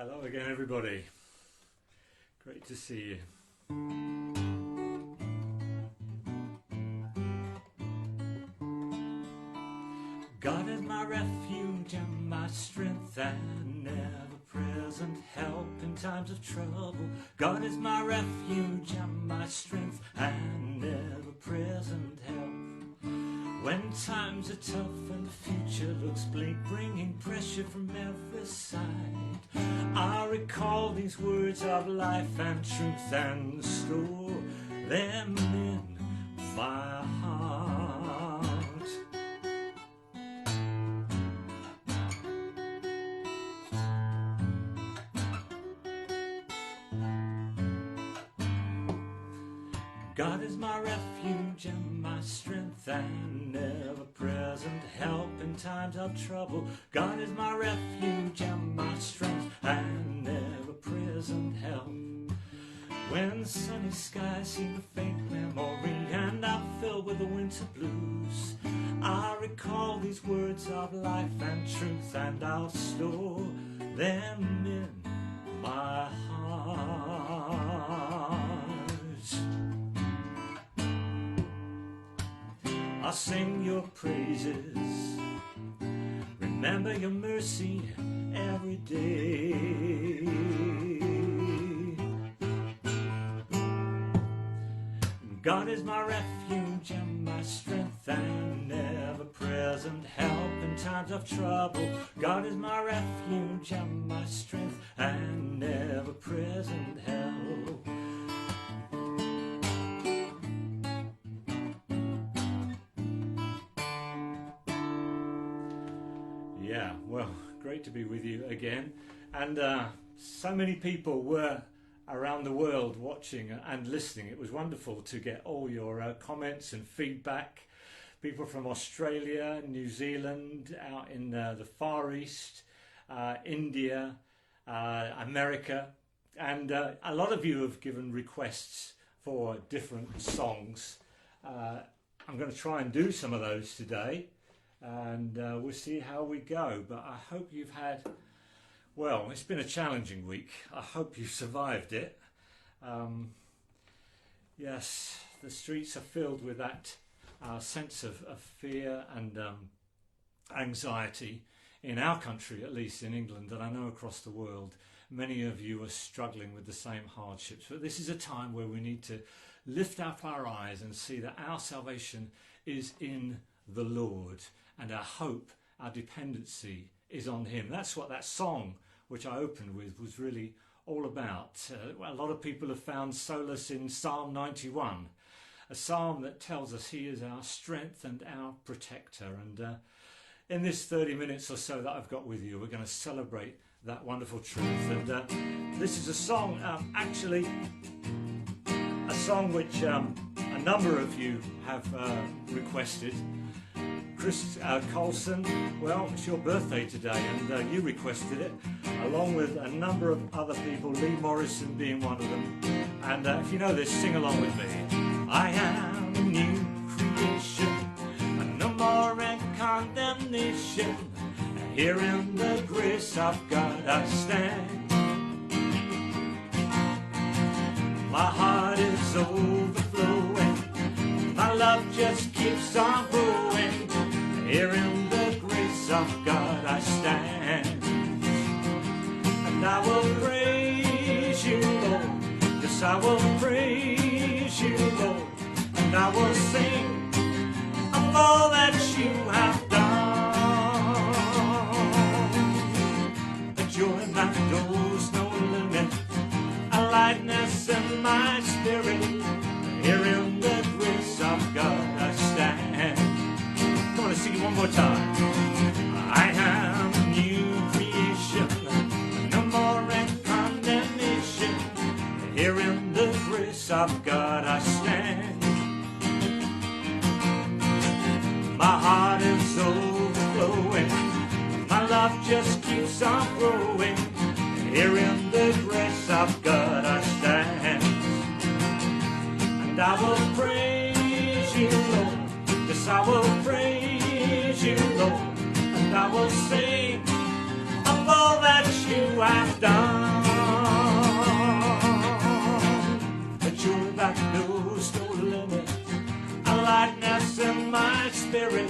Hello again, everybody. Great to see you. God is my refuge and my strength and ever-present help in times of trouble. God is my refuge and my strength and ever-present help. When times are tough and the future looks bleak, bringing pressure from every side, I recall these words of life and truth and store them in my heart. God is my refuge and my strength and ever-present help in times of trouble. God is my refuge and my strength and ever-present help. When sunny skies seem a faint memory and I'm filled with the winter blues, I recall these words of life and truth and I'll store them in my heart. I'll sing your praises, remember your mercy every day. God is my refuge and my strength and ever-present help in times of trouble. God is my refuge and my strength and ever-present help. Yeah, well, great to be with you again. And so many people were around the world watching and listening. It was wonderful to get all your comments and feedback. People from Australia, New Zealand, out in the Far East, India, America. And a lot of you have given requests for different songs. I'm going to try and do some of those today. And we'll see how we go, but I hope you've had, well, it's been a challenging week. I hope you've survived it. Yes, the streets are filled with that sense of fear and anxiety in our country, at least in England, and I know across the world many of you are struggling with the same hardships. But this is a time where we need to lift up our eyes and see that our salvation is in the Lord. And our hope, our dependency is on him. That's what that song, which I opened with, was really all about. A lot of people have found solace in Psalm 91, a psalm that tells us he is our strength and our protector. And in this 30 minutes or so that I've got with you, we're going to celebrate that wonderful truth. And this is a song, actually, a song which a number of you have requested. Chris Colson, well, it's your birthday today and you requested it, along with a number of other people, Lee Morrison being one of them. And if you know this, sing along with me. I am a new creation, and no more in condemnation. Here in the grace of God I stand. My heart is overflowing, my love just keeps on growing. Here in the grace of God I stand, and I will praise you, Lord. Yes, I will praise you, Lord, and I will sing of all that you have done. The joy that knows no limit, a lightness in my spirit. Here in the grace of God I stand. Sing it one more time. I am a new creation, no more in condemnation. Here in the grace of God I stand. My heart is overflowing, my love just keeps on growing. Here in the grace of God I stand, and I will praise you, Lord. Yes, I will praise you, Lord, and I will sing of of all that you have done. That you're that knows no limit, a lightness in my spirit.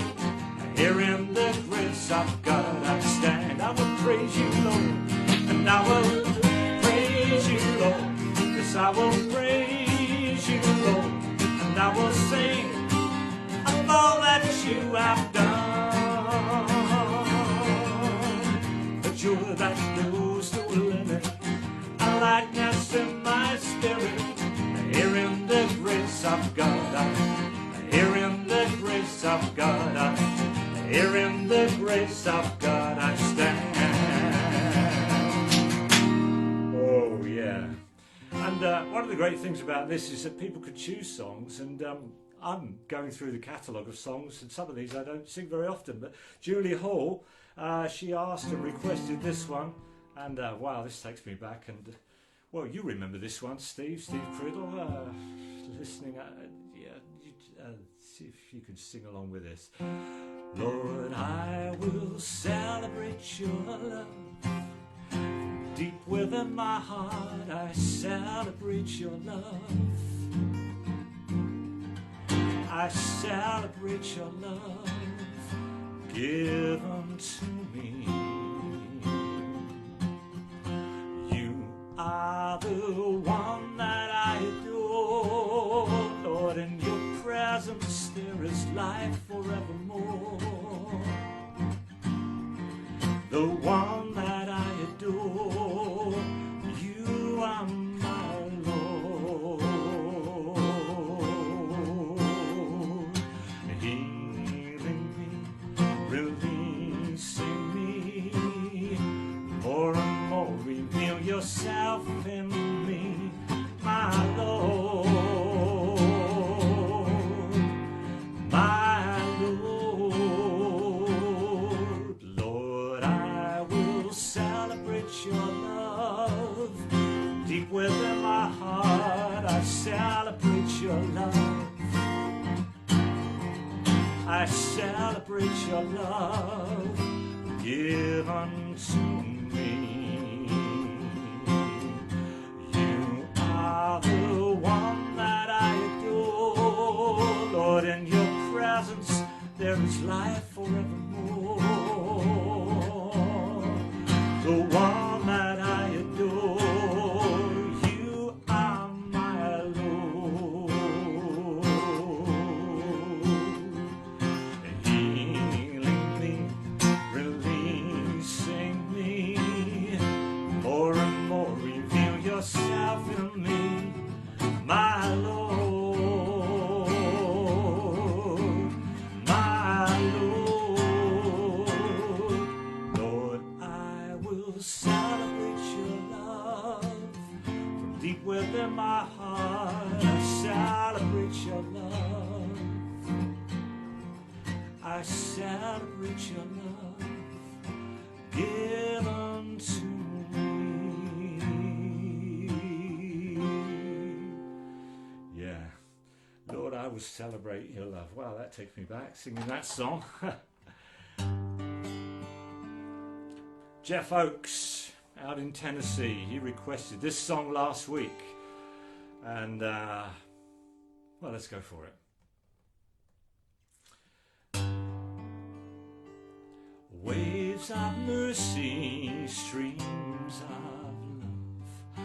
Here in the grace of God I stand. I will praise you, Lord, and I will praise you, Lord. Yes, I will praise you, Lord, and I will sing of all that you have done. That you're that knows no limit, a lightness in my spirit. Here in the grace of God, here in the grace of God, here in the grace of God I stand. Oh yeah. And one of the great things about this is that people could choose songs, and I'm going through the catalogue of songs, and some of these I don't sing very often, but Julie Hall, she asked and requested this one, and wow, this takes me back. And well, you remember this one, Steve Criddle, listening. See if you can sing along with this. Lord, I will celebrate your love. Deep within my heart, I celebrate your love. I celebrate your love given to me. You are the one that I adore, Lord. In your presence there is life forevermore. The one that I adore, you are my Lord. Healing me, releasing me, more and more reveal yourself in me, my Lord. My Lord, Lord, I will celebrate your love. Deep within my heart, I celebrate your love. I celebrate your love given to me. You are the one that I adore, Lord. In your presence there is life forevermore. The one that I adore, you are my Lord. Healing me, releasing me, more and more reveal yourself in me, my Lord. Celebrate your love from deep within my heart. I celebrate your love. I celebrate your love given to me. Yeah, Lord, I will celebrate your love. Wow, that takes me back singing that song. Jeff Oakes out in Tennessee, he requested this song last week, and well, let's go for it. Waves of mercy, streams of love,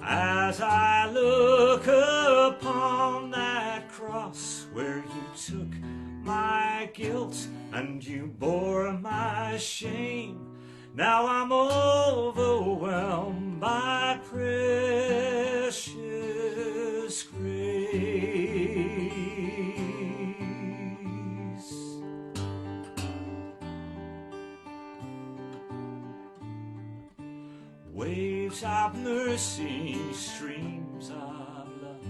as I look upon that cross where you took my guilt and you bore my shame. Now I'm overwhelmed by precious grace. Waves of mercy, streams of love,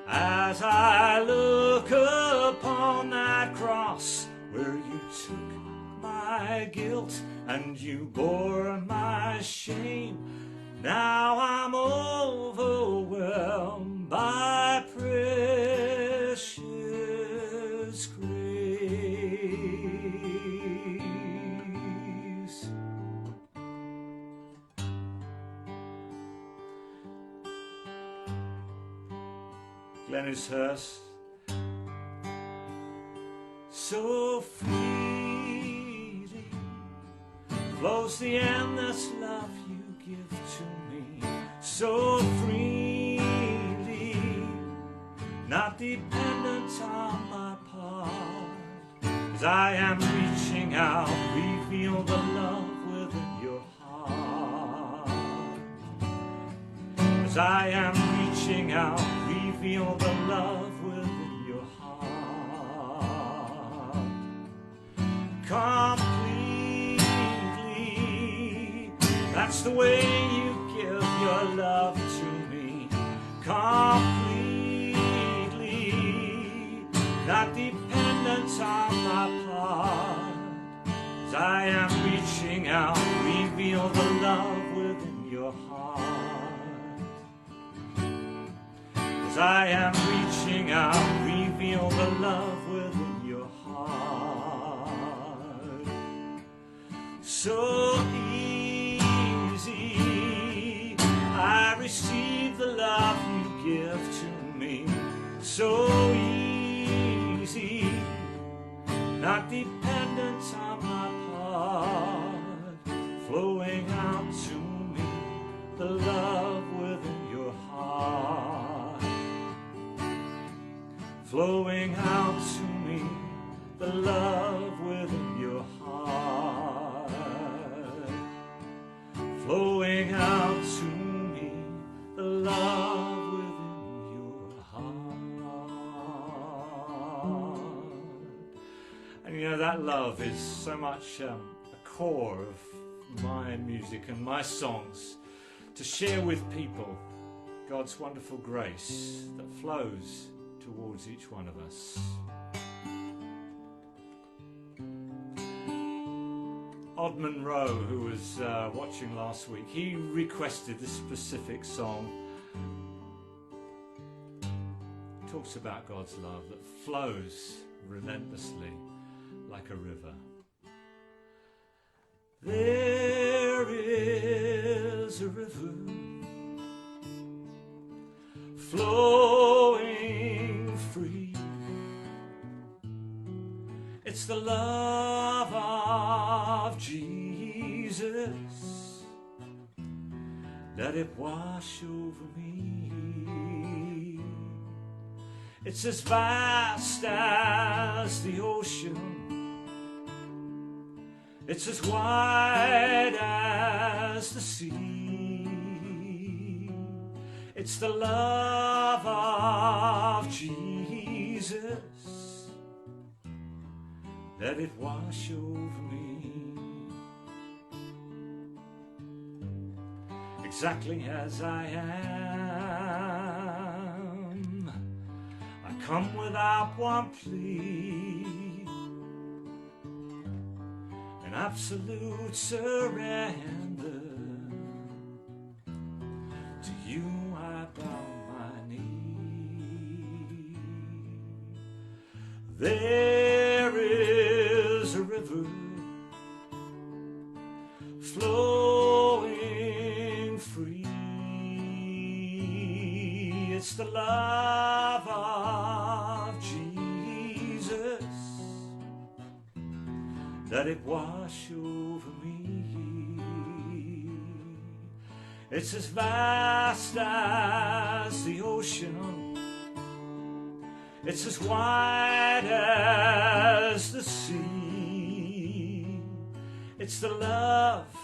as I look upon that cross where you took my guilt and you bore my shame. Now I'm overwhelmed by precious grace. Glenishurst. So freely flows the endless love you give to me. So freely, not dependent on my part. As I am reaching out, reveal the love within your heart. As I am reaching out, reveal the love within your heart. Completely, that's the way you give your love to me. Completely, not dependent on my part. As I am reaching out, reveal the love within your heart. As I am reaching out, reveal the love within your heart. So easy, I receive the love you give to me. So easy, not dependent on my part, flowing out to me, the love within your heart. Flowing out to me, the love within your heart. Flowing out to me, the love within your heart. And you know, that love is so much a core of my music and my songs, to share with people God's wonderful grace that flows towards each one of us. Odd Monroe, who was watching last week, he requested this specific song. It talks about God's love that flows relentlessly like a river. There is a river flowing free. It's the love of Jesus. Let it wash over me. It's as vast as the ocean. It's as wide as the sea. It's the love of Jesus. Let it wash over me. Exactly as I am, I come without one plea. An absolute surrender. To you I bow my knee. There is a river flowing free. It's the love of Jesus. Let it wash over me. It's as vast as the ocean. It's as wide as the sea. It's the love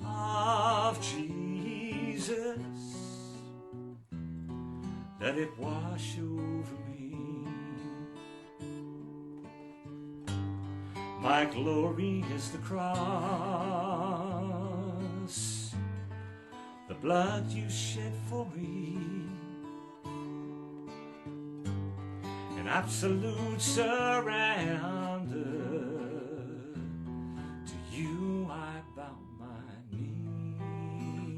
of Jesus. Let it wash over me. My glory is the cross, the blood you shed for me. An absolute surrender. To you I bow my knee.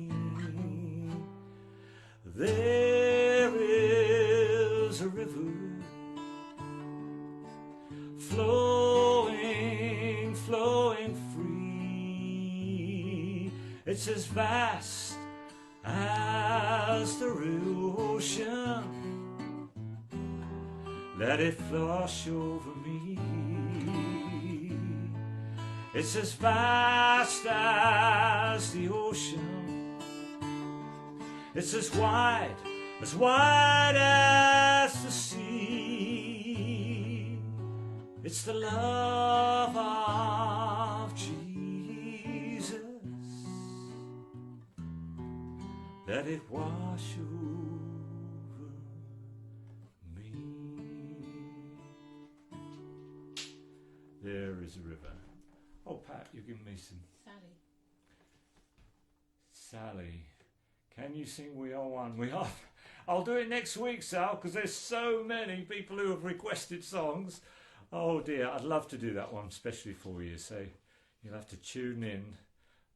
There is a river flowing free. It's as vast as the ocean. let it flush over me. It's as vast as the ocean, it's as wide as the sea. It's the love of Jesus, let it wash over me. There is a river. Oh, Pat, you're giving me some. Sally, can you sing We Are One? We Are. I'll do it next week, Sal, because there's so many people who have requested songs. Oh dear, I'd love to do that one, especially for you. So you'll have to tune in.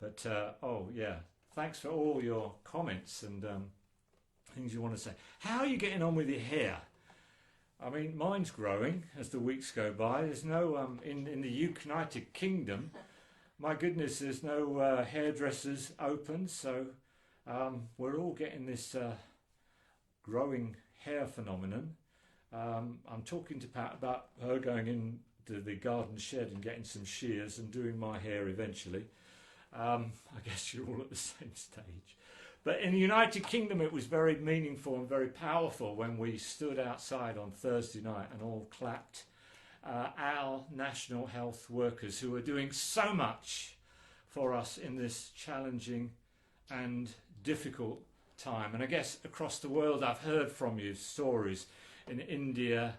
But oh yeah, thanks for all your comments and things you want to say. How are you getting on with your hair? I mean, mine's growing as the weeks go by. There's no in the United Kingdom. My goodness, there's no hairdressers open, so we're all getting this growing hair phenomenon. I'm talking to Pat about her going into the garden shed and getting some shears and doing my hair eventually. I guess you're all at the same stage. But in the United Kingdom it was very meaningful and very powerful when we stood outside on Thursday night and all clapped our national health workers who are doing so much for us in this challenging and difficult time. And I guess across the world I've heard from you stories in India,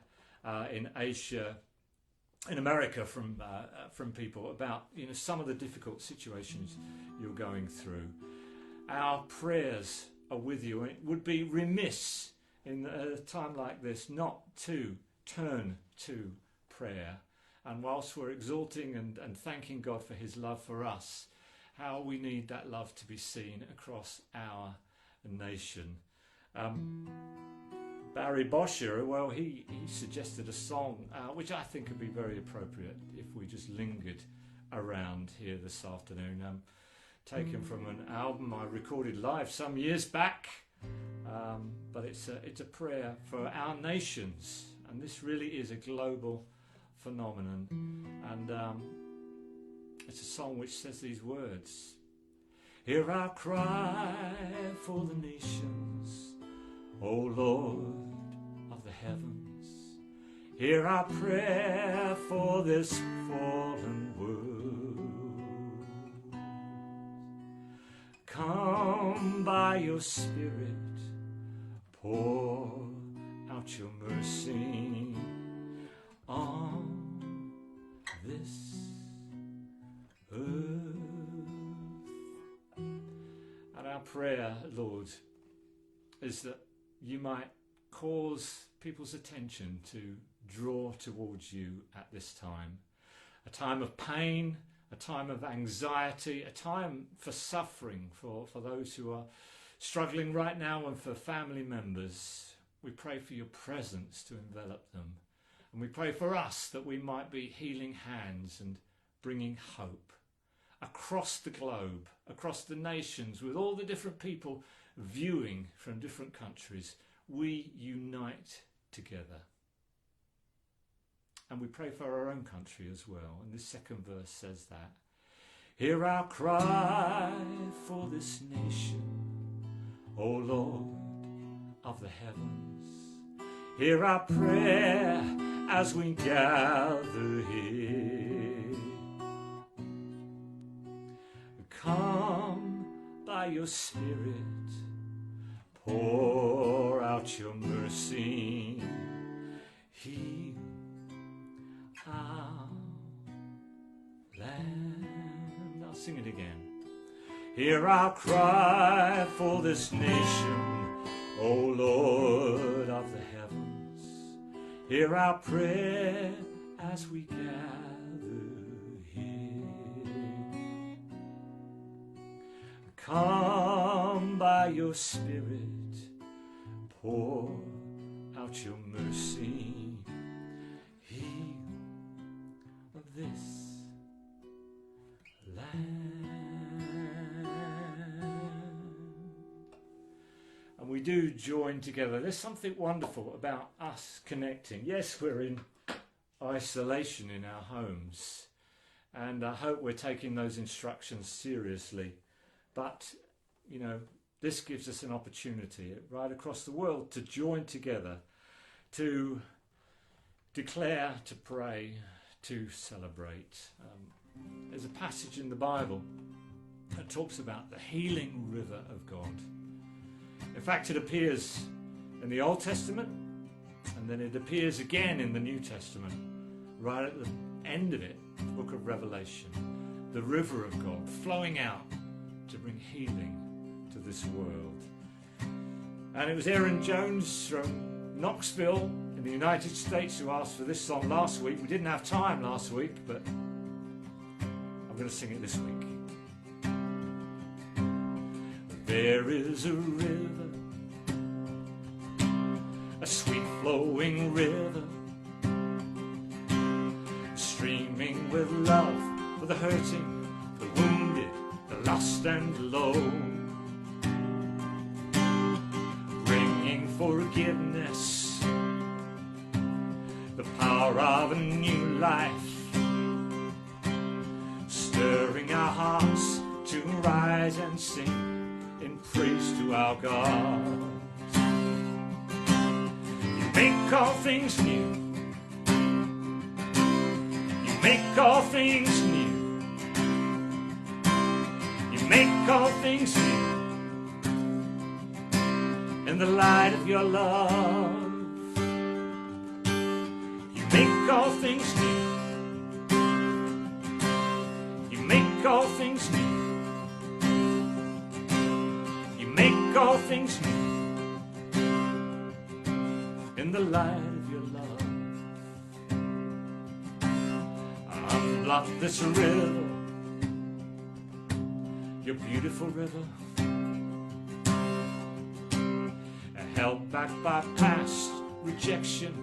in Asia, in America from people about some of the difficult situations you're going through. Our prayers are with you, and it would be remiss in a time like this not to turn to prayer. And whilst we're exalting and thanking God for his love for us, how we need that love to be seen across our nation. Barry Bosher, well, he suggested a song which I think would be very appropriate if we just lingered around here this afternoon. Taken from an album I recorded live some years back, but it's a prayer for our nations, and this really is a global phenomenon. And it's a song which says these words: hear our cry for the nations, O Lord of the heavens. Hear our prayer for this fallen world. Come by your Spirit, pour out your mercy on this earth. And our prayer, Lord, is that you might cause people's attention to draw towards you at this time. A time of pain, a time of anxiety, a time for suffering for those who are struggling right now and for family members. We pray for your presence to envelop them. And we pray for us that we might be healing hands and bringing hope across the globe, across the nations, with all the different people viewing from different countries. We unite together. And we pray for our own country as well. And this second verse says that. Hear our cry for this nation, O Lord of the heavens. Hear our prayer as we gather here. Come by your Spirit, pour out your mercy. Heal our land. I'll sing it again. Hear our cry for this nation, O Lord of the heavens. Hear our prayer as we gather here. Come by your Spirit, pour out your mercy. Of this land. And we we do join together. There's something wonderful about us connecting. Yes, we're in isolation in our homes, and I hope we're taking those instructions seriously. But, you know, this gives us an opportunity right across the world to join together, to declare, to pray, to celebrate. There's a passage in the Bible that talks about the healing river of God. In fact, it appears in the Old Testament, and then it appears again in the New Testament, right at the end of it, the book of Revelation. The river of God flowing out to bring healing to this world. And it was Aaron Jones from Knoxville in the United States who asked for this song last week. We didn't have time last week, but I'm going to sing it this week. There is a river, a sweet flowing river, streaming with love for the hurting, the wounded, the lost and low, bringing forgiveness, the power of a new life, stirring our hearts to rise and sing in praise to our God. You make all things new. You make all things new. You make all things new. In the light of your love, you make all things new. You make all things new. Make all things new in the light of your love. Unblock this river, your beautiful river, held back by past rejection,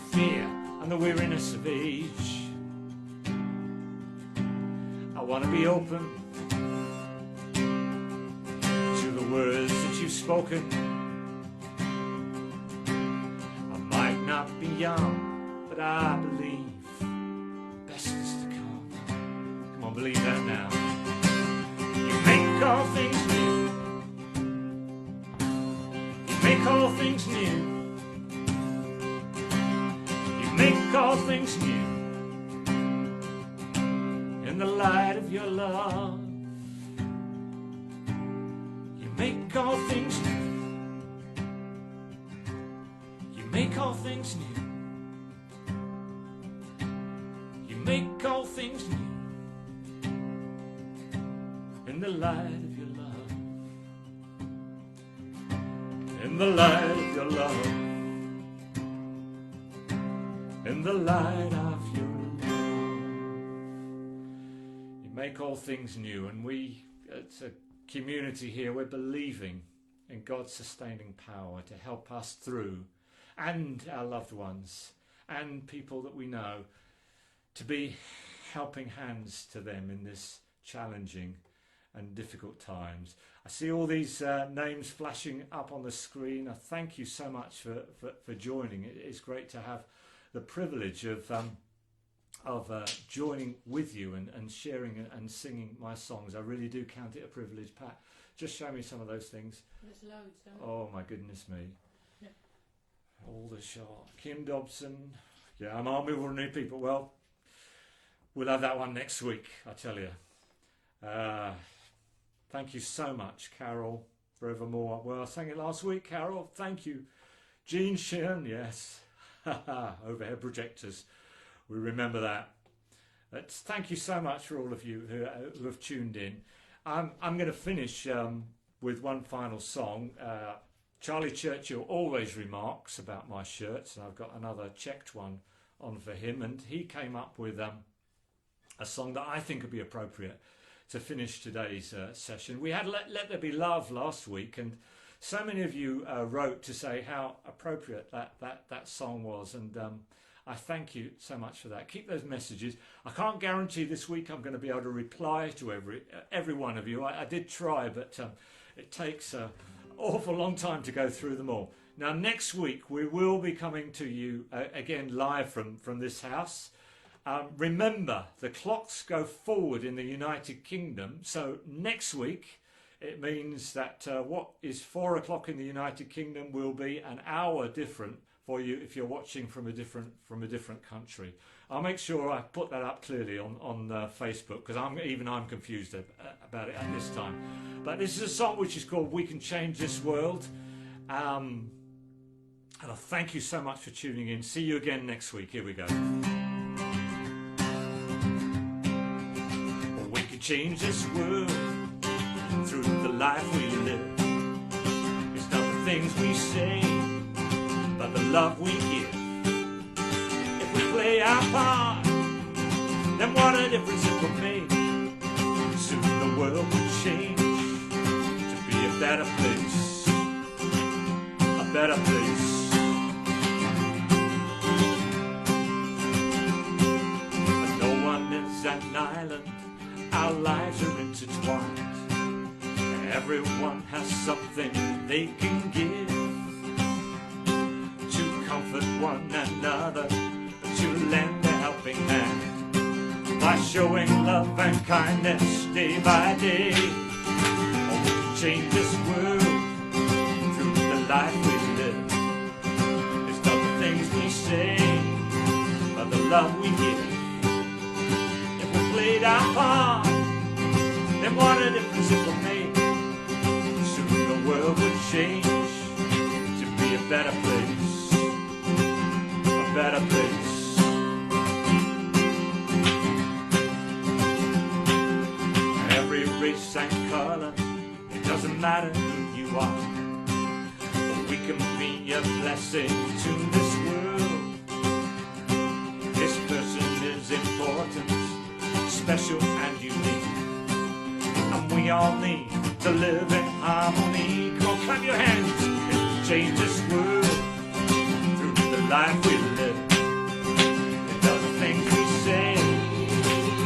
fear, and the weariness of age. I want to be open words that you've spoken. I might not be young, but I believe best is to come. Come on, believe that now. You make all things new. You make all things new. You make all things new in the light of your love. Make all things new. You make all things new. You make all things new in the light of your love. In the light of your love. In the light of your love. You make all things new, and it's a community here, we're believing in God's sustaining power to help us through, and our loved ones and people that we know, to be helping hands to them in this challenging and difficult times. I see all these names flashing up on the screen. I thank you so much for joining. It's great to have the privilege of joining with you and sharing and singing my songs. I really do count it a privilege. Pat, just show me some of those things. There's loads, don't Oh my goodness me. Yeah. All the shot. Kim Dobson. Yeah, I'm army with new people. Well, we'll have that one next week, I tell you. Thank you so much, Carol, forevermore. Well, I sang it last week, Carol. Thank you. Jean Sheehan, yes. Overhead projectors. We remember that. Thank you so much for all of you who have tuned in. I'm going to finish with one final song. Charlie Churchill always remarks about my shirts, and I've got another checked one on for him. And he came up with a song that I think would be appropriate to finish today's session. We had Let There Be Love last week, and so many of you wrote to say how appropriate that song was, and I thank you so much for that. Keep those messages. I can't guarantee this week I'm going to be able to reply to every one of you. I did try, but it takes a awful long time to go through them all. Now next week we will be coming to you again live from this house. Remember, the clocks go forward in the United Kingdom, so next week it means that what is 4 o'clock in the United Kingdom will be an hour different for you if you're watching from a different country. I'll make sure I put that up clearly on Facebook, because I'm confused about it at this time. But this is a song which is called "We Can Change This World," and I thank you so much for tuning in. See you again next week. Here we go. We can change this world through the life we live. It's not the things we say, but the love we give. If we play our part, then what a difference it will make. Soon the world will change to be a better place. A better place. But no one is an island. Our lives are intertwined. Everyone has something they can give to comfort one another, to lend a helping hand by showing love and kindness day by day. Oh, we can change this world through the life we live. It's not the things we say, but the love we give. If we played our part, then what a difference it will make. The world would change to be a better place. A better place. Every race and color, it doesn't matter who you are. But we can be a blessing to this world. This person is important, special and unique, and we all need to live in harmony. Come on, clap your hands and change this world through the life we live. It does the things we say,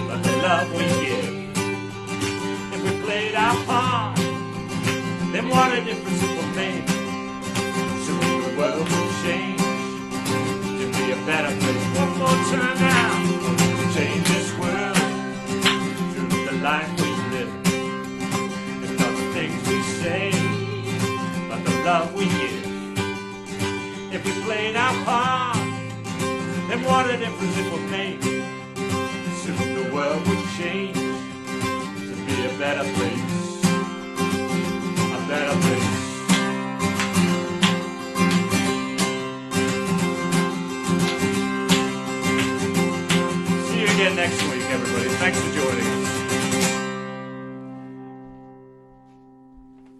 but the love we give. If we played our part, then what a difference it will make. Soon the world will change to be a better place. One more time now. Change this world through the life we live. We say, but the love we give. If we played our part, then what a difference it would make. Soon the world would change to be a better place. A better place. See you again next week, everybody. Thanks for joining us.